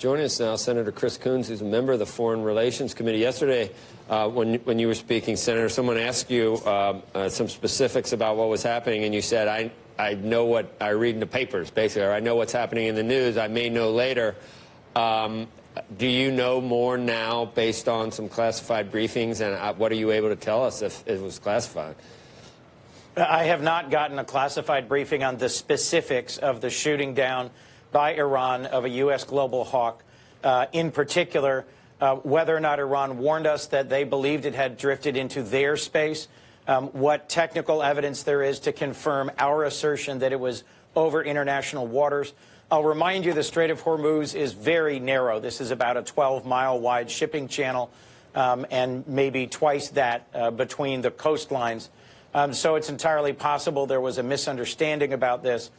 Joining us now, Senator Chris Coons, who's a member of the Foreign Relations Committee. Yesterday, when you were speaking, Senator, someone asked you some specifics about what was happening, and you said, I know what I read in the papers, basically, or I know what's happening in the news. I may know later. Do you know more now based on some classified briefings, and what are you able to tell us if it was classified? I have not gotten a classified briefing on the specifics of the shooting down by Iran of a U.S. global hawk. In particular, whether or not Iran warned us that they believed it had drifted into their space, what technical evidence there is to confirm our assertion that it was over international waters. I'll remind you the Strait of Hormuz is very narrow. This is about a 12-mile wide shipping channel and maybe twice that between the coastlines. So it's entirely possible there was a misunderstanding about this.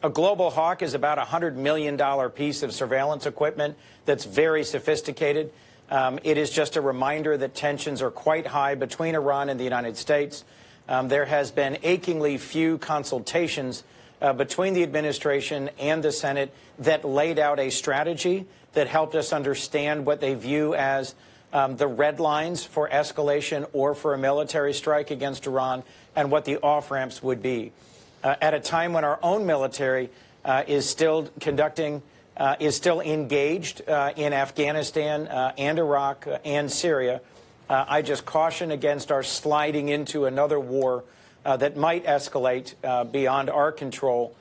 A global hawk is about a $100 million piece of surveillance equipment that's very sophisticated. It is just a reminder that tensions are quite high between Iran and the United States. There has been achingly few consultations between the administration and the Senate that laid out a strategy that helped us understand what they view as the red lines for escalation or for a military strike against Iran and what the off-ramps would be. At a time when our own military is still engaged in Afghanistan and Iraq and Syria, I just caution against our sliding into another war that might escalate beyond our control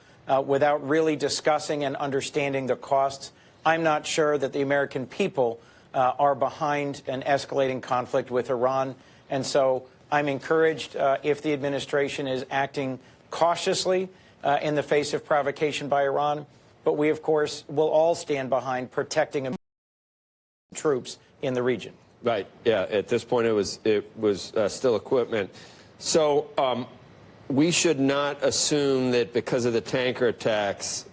without really discussing and understanding the costs. I'm not sure that the American people are behind an escalating conflict with Iran, and so I'm encouraged if the administration is acting cautiously in the face of provocation by Iran, but we, of course, will all stand behind protecting American troops in the region. Right. Yeah. At this point, it was still equipment. So we should not assume that because of the tanker attacks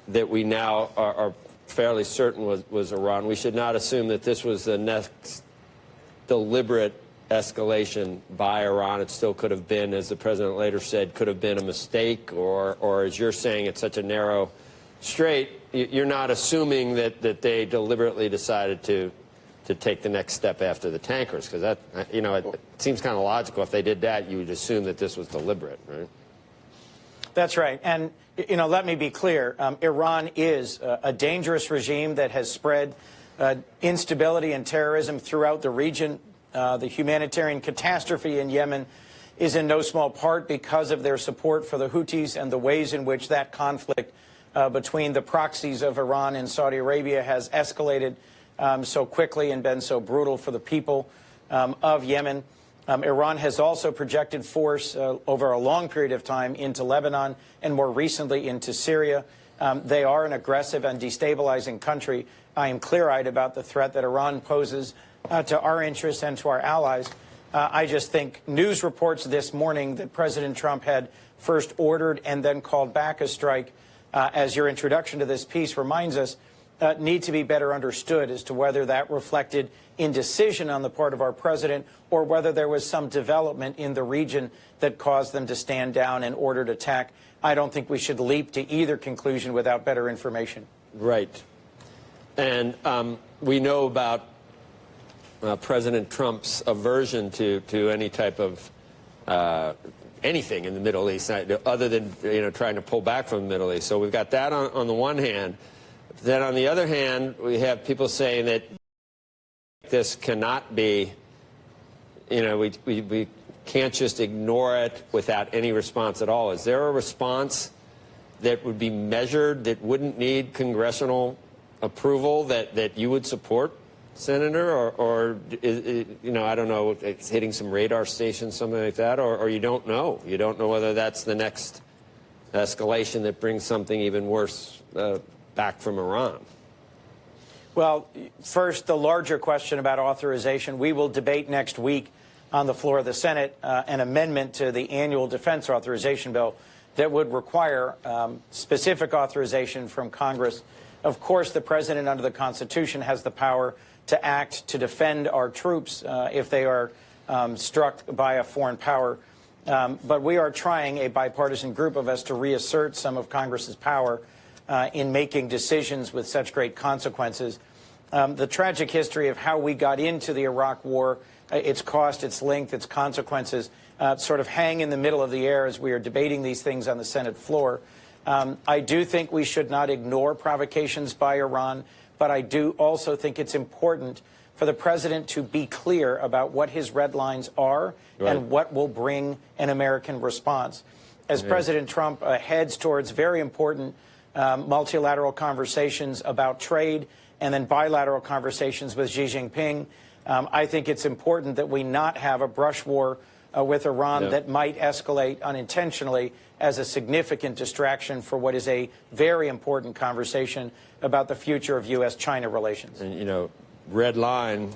that we now are fairly certain was Iran. We should not assume that this was the next deliberate escalation by Iran. It still could have been, as the president later said, could have been a mistake, or as you're saying, it's such a narrow strait. You're not assuming that they deliberately decided to take the next step after the tankers, because that, you know, it seems kind of logical. If they did that, you would assume that this was deliberate, right? That's right. And, you know, let me be clear. Iran is a dangerous regime that has spread instability and terrorism throughout the region. The humanitarian catastrophe in Yemen is in no small part because of their support for the Houthis and the ways in which that conflict between the proxies of Iran and Saudi Arabia has escalated so quickly and been so brutal for the people of Yemen. Iran has also projected force over a long period of time into Lebanon and more recently into Syria. They are an aggressive and destabilizing country. I am clear-eyed about the threat that Iran poses to our interests and to our allies. I just think news reports this morning that President Trump had first ordered and then called back a strike, as your introduction to this piece reminds us, need to be better understood as to whether that reflected indecision on the part of our president or whether there was some development in the region that caused them to stand down and ordered attack. I don't think we should leap to either conclusion without better information. Right. And we know about President Trump's aversion to any type of anything in the Middle East, other than, you know, trying to pull back from the Middle East. So we've got that on the one hand. Then on the other hand, we have people saying that this cannot be, you know, we can't just ignore it without any response at all. Is there a response that would be measured, that wouldn't need congressional approval, that you would support, Senator, or you know, I don't know, it's hitting some radar stations, something like that, or you don't know. You don't know whether that's the next escalation that brings something even worse back from Iran. Well, first, the larger question about authorization. We will debate next week on the floor of the Senate an amendment to the annual defense authorization bill that would require specific authorization from Congress. Of course, the president under the Constitution has the power to act to defend our troops if they are struck by a foreign power. But we are trying, a bipartisan group of us, to reassert some of Congress's power in making decisions with such great consequences. The tragic history of how we got into the Iraq War, its cost, its length, its consequences, sort of hang in the middle of the air as we are debating these things on the Senate floor. I do think we should not ignore provocations by Iran, but I do also think it's important for the president to be clear about what his red lines are and what will bring an American response. As President Trump heads towards very important multilateral conversations about trade and then bilateral conversations with Xi Jinping, I think it's important that we not have a brush war with Iran that might escalate unintentionally as a significant distraction for what is a very important conversation about the future of U.S.-China relations. And, you know, red line,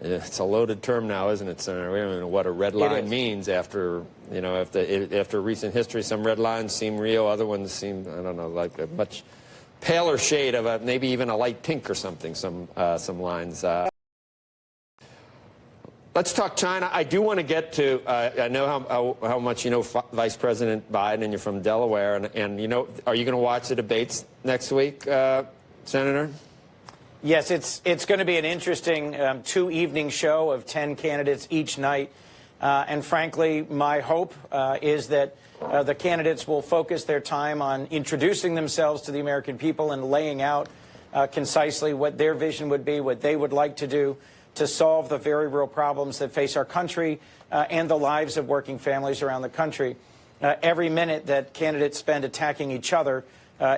it's a loaded term now, isn't it, Senator? We don't know what a red line means after, you know, after recent history. Some red lines seem real, other ones seem, I don't know, like a much paler shade of maybe even a light pink or something, some lines. Let's talk China. I do want to get to, I know how much you know Vice President Biden, and you're from Delaware, and you know, are you going to watch the debates next week, Senator? Yes, it's going to be an interesting two-evening show of 10 candidates each night. And frankly, my hope is that the candidates will focus their time on introducing themselves to the American people and laying out concisely what their vision would be, what they would like to do to solve the very real problems that face our country and the lives of working families around the country. Every minute that candidates spend attacking each other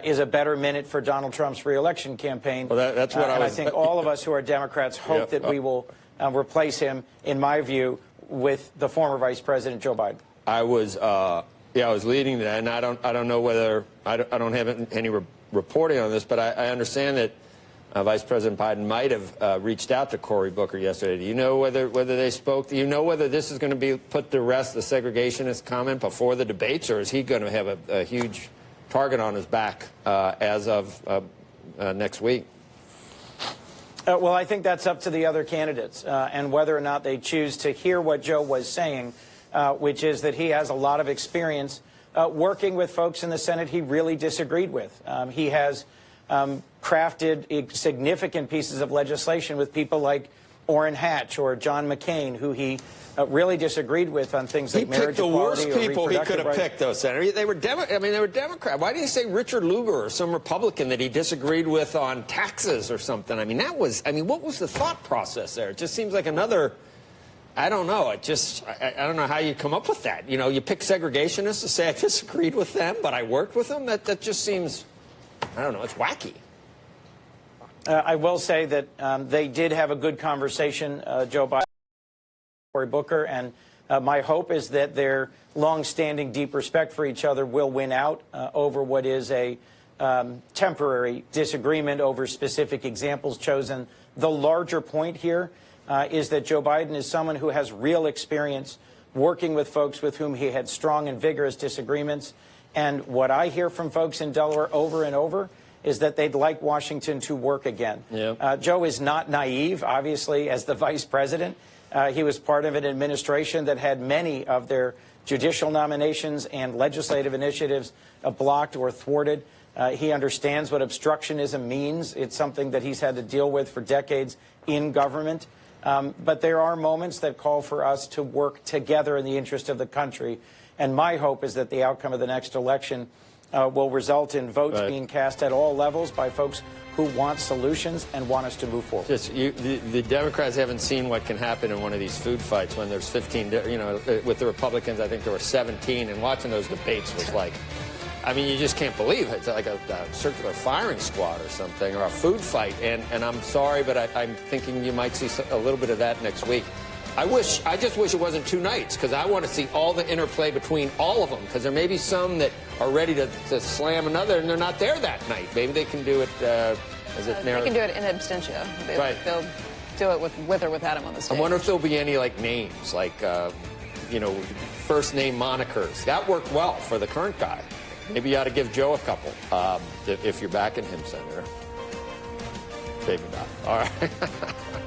is a better minute for Donald Trump's reelection campaign. Well, that's what I think all of us who are Democrats hope that we will replace him, in my view, with the former Vice President Joe Biden. I was leading that, and I don't know whether I don't have any reporting on this, but I understand that Vice President Biden might have reached out to Cory Booker yesterday. Do you know whether they spoke? Do you know whether this is going to be put to rest, the segregationist comment, before the debates, or is he going to have a huge target on his back as of next week? Well, I think that's up to the other candidates and whether or not they choose to hear what Joe was saying, which is that he has a lot of experience working with folks in the Senate he really disagreed with. He has crafted significant pieces of legislation with people like Orrin Hatch or John McCain, who he really disagreed with on things like marriage equality. He picked the worst people he could have picked, though, Senator. They were Democrat. Why did he say Richard Lugar or some Republican that he disagreed with on taxes or something? I mean, what was the thought process there? It just seems like another, I don't know. I don't know how you come up with that. You know, you pick segregationists to say I disagreed with them, but I worked with them. That just seems, I don't know, it's wacky. I will say that they did have a good conversation, Joe Biden, Cory Booker, and my hope is that their long-standing deep respect for each other will win out over what is a temporary disagreement over specific examples chosen. The larger point here is that Joe Biden is someone who has real experience working with folks with whom he had strong and vigorous disagreements. And what I hear from folks in Delaware over and over is that they'd like Washington to work again. Joe is not naive, obviously, as the vice president. He was part of an administration that had many of their judicial nominations and legislative initiatives blocked or thwarted. He understands what obstructionism means. It's something that he's had to deal with for decades in government. But there are moments that call for us to work together in the interest of the country. And my hope is that the outcome of the next election will result in votes being cast at all levels by folks who want solutions and want us to move forward. The Democrats haven't seen what can happen in one of these food fights when there's 15, you know, with the Republicans, I think there were 17, and watching those debates was like, I mean, you just can't believe it. It's like a circular firing squad or something, or a food fight, and I'm sorry, but I'm thinking you might see a little bit of that next week. I just wish it wasn't two nights, because I want to see all the interplay between all of them, because there may be some that are ready to slam another, and they're not there that night. Maybe they can do it as it narrows. They can do it in absentia. They'll do it with or without him on the stage. I wonder if there'll be any, like, names, like, you know, first name monikers. That worked well for the current guy. Maybe you ought to give Joe a couple if you're backing him, Senator. Maybe not. All right.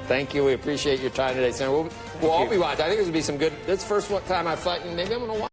Thank you. We appreciate your time today, Senator. We'll all be watching. I think this will be some good. This is the first time I've fight, and maybe I'm going to watch.